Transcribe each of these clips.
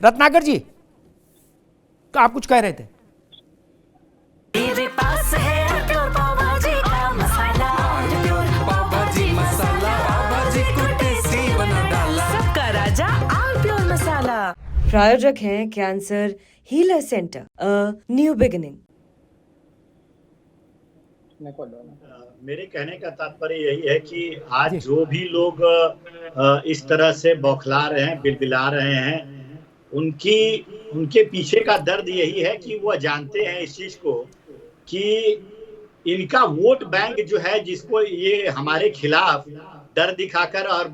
रत्नाकर जी, तो आप कुछ कह रहे थे? मेरे पास है प्योर पाव भाजी का मसाला, पाव भाजी मसाला, पाव भाजी को टेस्टी बना डाला, सबका राजा ऑल प्योर मसाला। प्रायोजक हैं cancer healer centre, a new beginning. मेरे कहने का तात्पर्य यही है कि आज जो भी लोग इस तरह से बौखला रहे हैं, बिलबिला रहे हैं, उनके पीछे का दर्द यही है कि वह जानते हैं इस चीज को कि इनका वोट बैंक जो है, जिसको ये हमारे खिलाफ डर दिखाकर और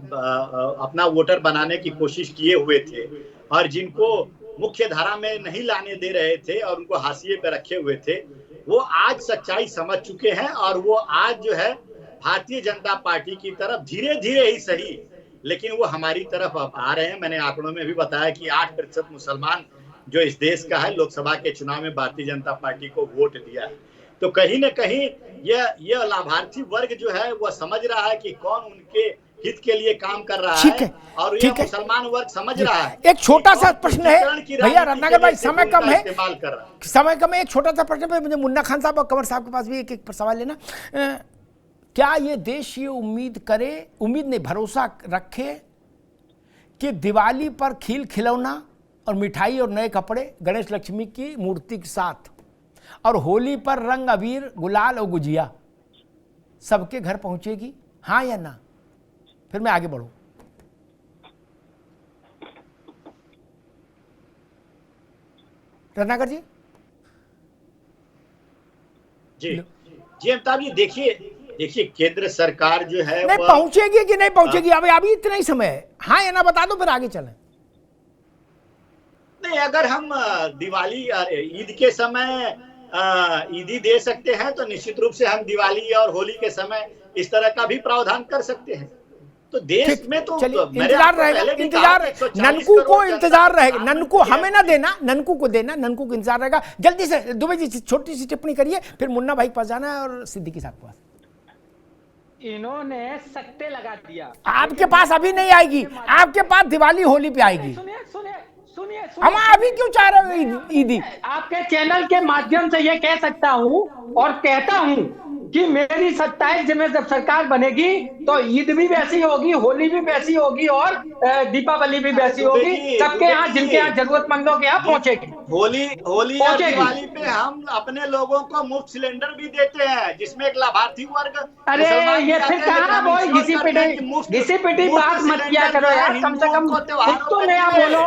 अपना वोटर बनाने की कोशिश किए हुए थे और जिनको मुख्य धारा में नहीं लाने दे रहे थे और उनको हाशिए पे रखे हुए थे, वो आज सच्चाई समझ चुके हैं और वो आज जो है भारतीय जनता पार्टी की तरफ धीरे धीरे ही सही, लेकिन वो हमारी तरफ अब आ रहे हैं। मैंने आंकड़ों में भी बताया कि 8% मुसलमान जो इस देश का है लोकसभा के चुनाव में भारतीय जनता पार्टी को वोट दिया है। तो कहीं न कहीं यह लाभार्थी वर्ग जो है वह समझ रहा है कि कौन उनके हित के लिए काम कर रहा है और यह मुसलमान वर्ग समझ रहा है। एक छोटा सा प्रश्न है भैया रत्नाकर भाई, समय कम है, समय कम है। एक छोटा सा प्रश्न है, मुझे मुन्ना खान साहब और कंवर साहब के पास भी एक सवाल लेना। क्या ये देश ये उम्मीद नहीं, भरोसा रखे कि दिवाली पर खिलौना और मिठाई और नए कपड़े गणेश लक्ष्मी की मूर्ति के साथ और होली पर रंग अबीर गुलाल और गुजिया सबके घर पहुंचेगी, हाँ या ना? फिर मैं आगे बढ़ूं। रत्नाकर जी जी अमिताभ जी, देखिए केंद्र सरकार जो है नहीं पहुंचेगी कि नहीं पहुंचेगी, अभी इतना ही समय है, हाँ या ना बता दो, फिर आगे चलें। नहीं, अगर हम दिवाली ईद के समय ईदी दे सकते हैं तो निश्चित रूप से हम दिवाली और होली के समय इस तरह का भी प्रावधान कर सकते हैं। तो देश में तो इंतजार रहेगा, ननकू को इंतजार रहेगा, ननकू हमें ना देना, ननकू को देना, ननकू को इंतजार रहेगा। जल्दी से दुबे जी छोटी सी टिप्पणी करिए, फिर मुन्ना भाई पास जाना है और सिद्दीकी साहब के पास। इन्होंने सट्टे लगा दिया, आपके पास अभी नहीं आएगी, आपके पास दिवाली होली पे आएगी। सुनिए, हम अभी क्यों चाह रहे हो ईदी? आपके चैनल के माध्यम से ये कह सकता हूँ और कहता हूँ कि मेरी 27 में जब सरकार बनेगी तो ईद भी वैसी होगी, होली भी वैसी होगी और दीपावली भी वैसी होगी। सबके यहाँ, जिनके यहाँ जरूरतमंदों के यहाँ पहुंचेगी। होली और दिवाली पे हम अपने लोगों को मुफ्त सिलेंडर भी देते हैं, जिसमें एक लाभार्थी वर्ग। अरे ये फिर कहाँ वो घिसी पिटी बात मत किया करो यार, कम से कम कुछ तो नया बोलो।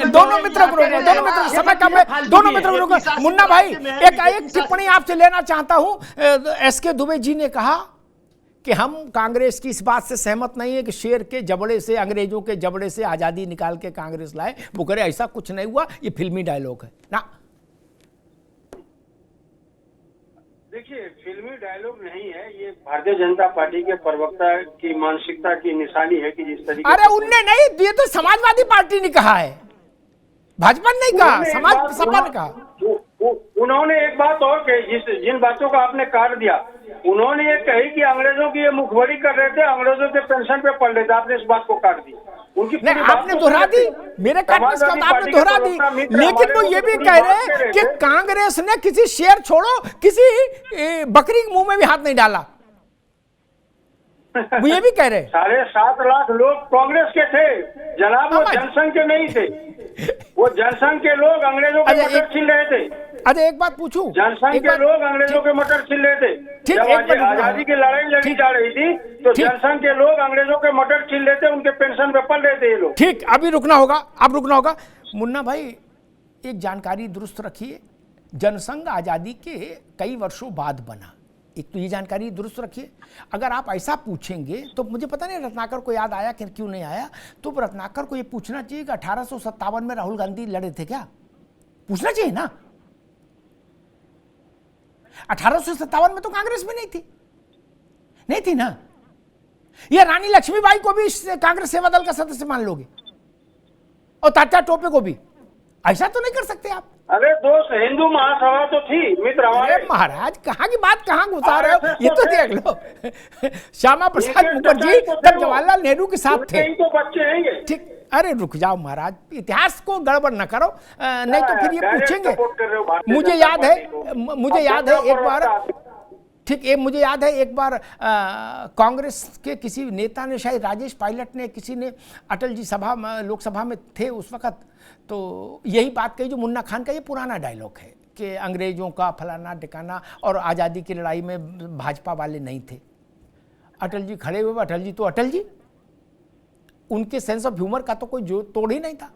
दोनों मित्रों को रोको, दोनों मित्रों, समय कम है, दोनों मित्रों को रोको। मुन्ना भाई एक टिप्पणी आपसे लेना चाहता हूं। एसके दुबे जी ने कहा कि हम कांग्रेस की इस बात से सहमत नहीं है कि शेर के जबड़े से, अंग्रेजों के जबड़े से आजादी निकाल के कांग्रेस लाए। वो करे ऐसा कुछ नहीं हुआ, ये फिल्मी डायलॉग है ना। देखिए, फिल्मी डायलॉग नहीं है, ये भारतीय जनता पार्टी के प्रवक्ता की मानसिकता की निशानी है कि जिस तरीके। अरे उनने नहीं, ये तो समाजवादी पार्टी ने कहा है, भाजपा ने नहीं कहा, समाज सपा ने कहा। उन्होंने एक बात और कही, जिन बातों का आपने काट दिया, उन्होंने ये कही कि अंग्रेजों की ये मुखबरी कर रहे थे, अंग्रेजों के पेंशन पे पढ़ रहे थे। आपने इस बात को काट दिया, उनकी नहीं, आपने दोहरा दी, मेरे काटने से आपने दोहरा दी। लेकिन वो ये भी कह रहे हैं कि कांग्रेस ने किसी शेर छोड़ो, किसी बकरी के मुंह में भी हाथ नहीं डाला, वो ये भी कह रहे हैं। 7.5 लाख लोग कांग्रेस के थे जनाब, वो जनसंघ के नहीं थे। वो जनसंघ के लोग अंग्रेजों के मटर छीन रहे थे। अरे एक बात पूछूं, जनसंघ के लोग अंग्रेजों के मटर छीन रहे थे। जब आजादी की लड़ाई लड़ी जा रही थी तो जनसंघ के लोग अंग्रेजों के मटर छीन रहे थे, उनके पेंशन पे पल रहे थे ये लोग। ठीक, अभी रुकना होगा, अब रुकना होगा। मुन्ना भाई एक जानकारी दुरुस्त रखिए, जनसंघ आजादी के कई वर्षों बाद बना, एक तो ये जानकारी दुरुस्त रखिए। अगर आप ऐसा पूछेंगे तो मुझे पता नहीं रत्नाकर को याद आया कि क्यों नहीं आया, तो रत्नाकर को ये पूछना चाहिए कि 1857 में राहुल गांधी लड़े थे क्या? पूछना चाहिए ना। 1857 में तो कांग्रेस में नहीं थी ना। ये रानी लक्ष्मीबाई को भी कांग्रेस सेवा दल का सदस्य मान लोगे, और तात्या टोपे को भी? ऐसा तो नहीं कर सकते आप। अरे दोस्त, हिंदू महासभा तो थी मित्र हमारे। अरे महाराज, कहाँ की बात कहाँ घुसा रहे हो, ये तो देख लो। श्यामा प्रसाद मुखर्जी तब जवाहरलाल नेहरू के साथ थे। तो बच्चे हैं। ठीक, अरे रुक जाओ महाराज, इतिहास को गड़बड़ न करो, नहीं तो फिर ये डायरेक्ट पूछेंगे। सपोर्ट कर रहे हो भारतीय मुझे जनता याद पार्टी है, को। मुझे याद है एक बार, ठीक है, मुझे याद है एक बार कांग्रेस के किसी नेता ने, शायद राजेश पायलट ने, किसी ने, अटल जी लोकसभा में थे उस वक़्त, तो यही बात कही जो मुन्ना खान का ये पुराना डायलॉग है कि अंग्रेज़ों का फलाना ठिकाना और आज़ादी की लड़ाई में भाजपा वाले नहीं थे। अटल जी खड़े हुए, अटल जी तो अटल जी, उनके सेंस ऑफ ह्यूमर का तो कोई जो तोड़ ही नहीं था।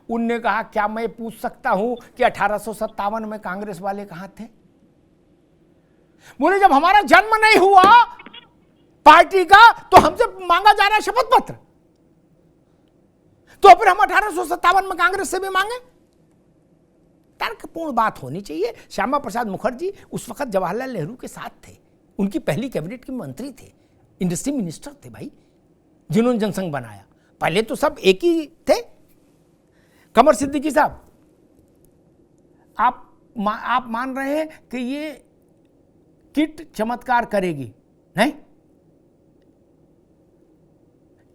उनने कहा, क्या मैं पूछ सकता हूं कि 1857 में कांग्रेस वाले कहां थे? बोले, जब हमारा जन्म नहीं हुआ पार्टी का तो हमसे मांगा जा रहा है शपथ पत्र, तो फिर हम 1857 में कांग्रेस से भी मांगे? तर्कपूर्ण बात होनी चाहिए। श्यामा प्रसाद मुखर्जी उस वक्त जवाहरलाल नेहरू के साथ थे, उनकी पहली कैबिनेट के मंत्री थे, इंडस्ट्री मिनिस्टर थे भाई, जिन्होंने जनसंघ बनाया। पहले तो सब एक ही थे। कमर सिद्दीकी साहब, आप मान रहे हैं कि ये किट चमत्कार करेगी? नहीं,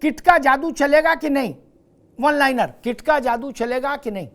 किट का जादू चलेगा कि नहीं? वन लाइनर, किट का जादू चलेगा कि नहीं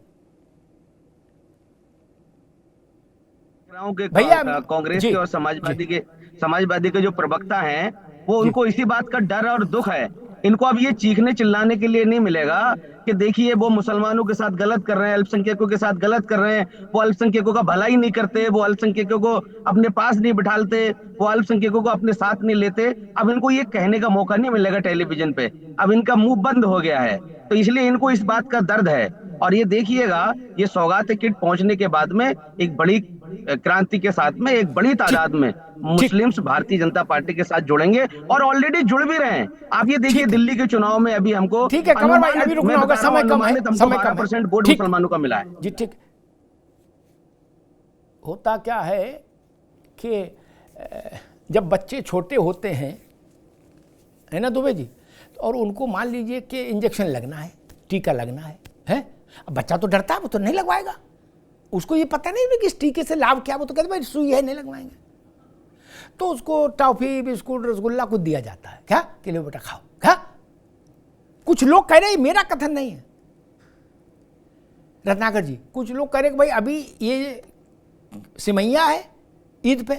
भैया? कांग्रेस के और समाजवादी के जो प्रवक्ता हैं, वो उनको इसी बात का डर और दुख है। इनको अब ये चीखने चिल्लाने के लिए नहीं मिलेगा कि देखिए वो मुसलमानों के साथ गलत कर रहे हैं, अल्पसंख्यकों के साथ गलत कर रहे हैं, वो अल्पसंख्यकों का भला ही नहीं करते, वो अल्पसंख्यकों को अपने पास नहीं बिठालते, वो अल्पसंख्यकों को अपने साथ नहीं लेते। अब इनको ये कहने का मौका नहीं मिलेगा टेलीविजन पे, अब इनका मुंह बंद हो गया है, तो इसलिए इनको इस बात का दर्द है। और ये देखिएगा, ये सौगात किट पहुंचने के बाद में एक बड़ी क्रांति के साथ में एक बड़ी तादाद में मुस्लिम्स भारतीय जनता पार्टी के साथ जुड़ेंगे और ऑलरेडी जुड़ भी रहे हैं। आप ये देखिए, दिल्ली के चुनाव में अभी हमको, ठीक है कमर भाई, अभी रुकना होगा, समय कम है, समय कम है। 12% वोट मुसलमानों का मिला है जी। ठीक, होता क्या है कि जब बच्चे छोटे होते हैं, है ना दुबे जी, और उनको मान लीजिए कि इंजेक्शन लगना है, टीका लगना है, अब बच्चा तो डरता है, वो तो नहीं लगवाएगा, उसको ये पता नहीं कि इस टीके से लाभ क्या, वो तो कहते भाई सुई है नहीं लगवाएंगे, तो उसको टॉफी, बिस्कुट, रसगुल्ला कुछ दिया जाता है, क्या कि लो बेटा खाओ, क्या? कुछ लोग कह रहे हैं, मेरा कथन नहीं है रत्नाकर जी, कुछ लोग कह रहे हैं कि भाई अभी ये सिमैया है ईद पे,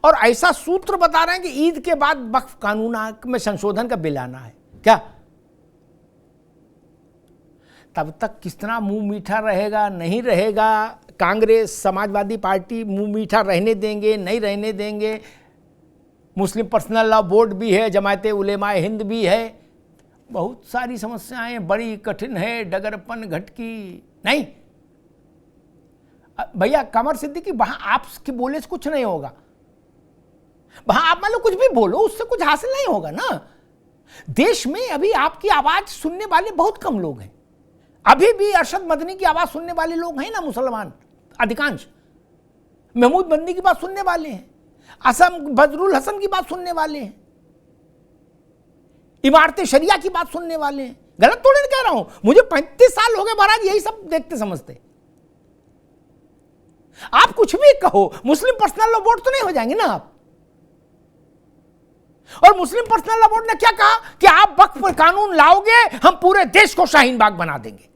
और ऐसा सूत्र बता रहे हैं कि ईद के बाद वक्फ कानून में संशोधन का बिल आना है, क्या? तब तक कितना मुंह मीठा रहेगा, नहीं रहेगा, कांग्रेस समाजवादी पार्टी मुंह मीठा रहने देंगे, नहीं रहने देंगे, मुस्लिम पर्सनल लॉ बोर्ड भी है, जमायते उलेमाए हिंद भी है, बहुत सारी समस्याएं बड़ी कठिन है, डगरपन घटकी नहीं भैया। कमर सिद्दीकी, वहां आपके बोले से कुछ नहीं होगा, वहां आप मान लो कुछ भी बोलो, उससे कुछ हासिल नहीं होगा ना। देश में अभी आपकी आवाज सुनने वाले बहुत कम लोग हैं, अभी भी अरशद मदनी की आवाज सुनने वाले लोग हैं ना मुसलमान अधिकांश, महमूद बंदी की बात सुनने वाले हैं, असम बदरुल हसन की बात सुनने वाले हैं, इमारत शरिया की बात सुनने वाले हैं। गलत थोड़ी नहीं कह रहा हूं, मुझे 35 साल हो गए महाराज यही सब देखते समझते। आप कुछ भी कहो, मुस्लिम पर्सनल लॉ बोर्ड तो नहीं हो जाएंगे ना आप। और मुस्लिम पर्सनल लॉ बोर्ड ने क्या कहा कि आप वक्फ पर कानून लाओगे, हम पूरे देश को शाहीन बाग बना देंगे।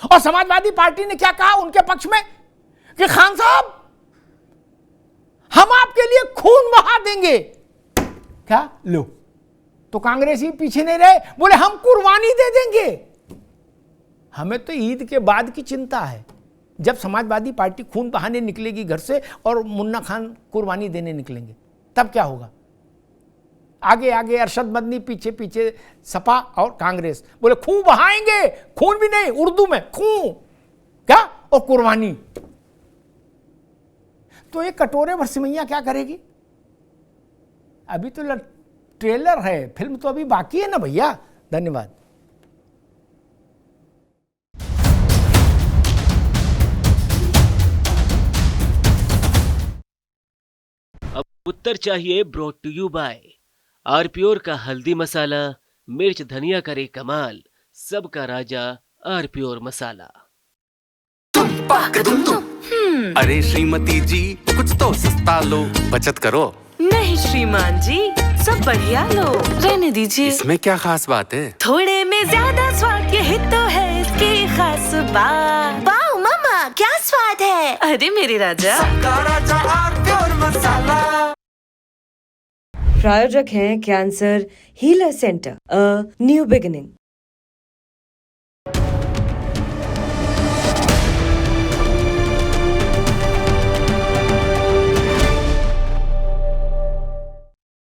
और समाजवादी पार्टी ने क्या कहा उनके पक्ष में कि खान साहब हम आपके लिए खून बहा देंगे, क्या लो, तो कांग्रेसी पीछे नहीं रहे, बोले हम कुर्बानी दे देंगे। हमें तो ईद के बाद की चिंता है, जब समाजवादी पार्टी खून बहाने निकलेगी घर से और मुन्ना खान कुर्बानी देने निकलेंगे, तब क्या होगा। आगे आगे अरशद मदनी, पीछे पीछे सपा और कांग्रेस, बोले खून बहाएंगे, खून भी नहीं, उर्दू में खून क्या और कुर्बानी। तो ये कटोरे भर सिमैया क्या करेगी। अभी तो ट्रेलर है, फिल्म तो अभी बाकी है ना भैया। धन्यवाद। अब उत्तर चाहिए ब्रॉट टू यू बाय आरपीओर का हल्दी मसाला, मिर्च धनिया करे कमाल, सबका राजा आरपीओर मसाला। अरे श्रीमती जी कुछ तो सस्ता लो, बचत करो। नहीं श्रीमान जी, सब बढ़िया लो, रहने दीजिए। इसमें क्या खास बात है? थोड़े में ज्यादा स्वाद, यही तो है इसकी खास बात। वाह मामा, क्या स्वाद है। अरे मेरे राजा, सबका राजा आरप्योर मसाला। प्रायोजक हैं cancer healer centre, a new beginning.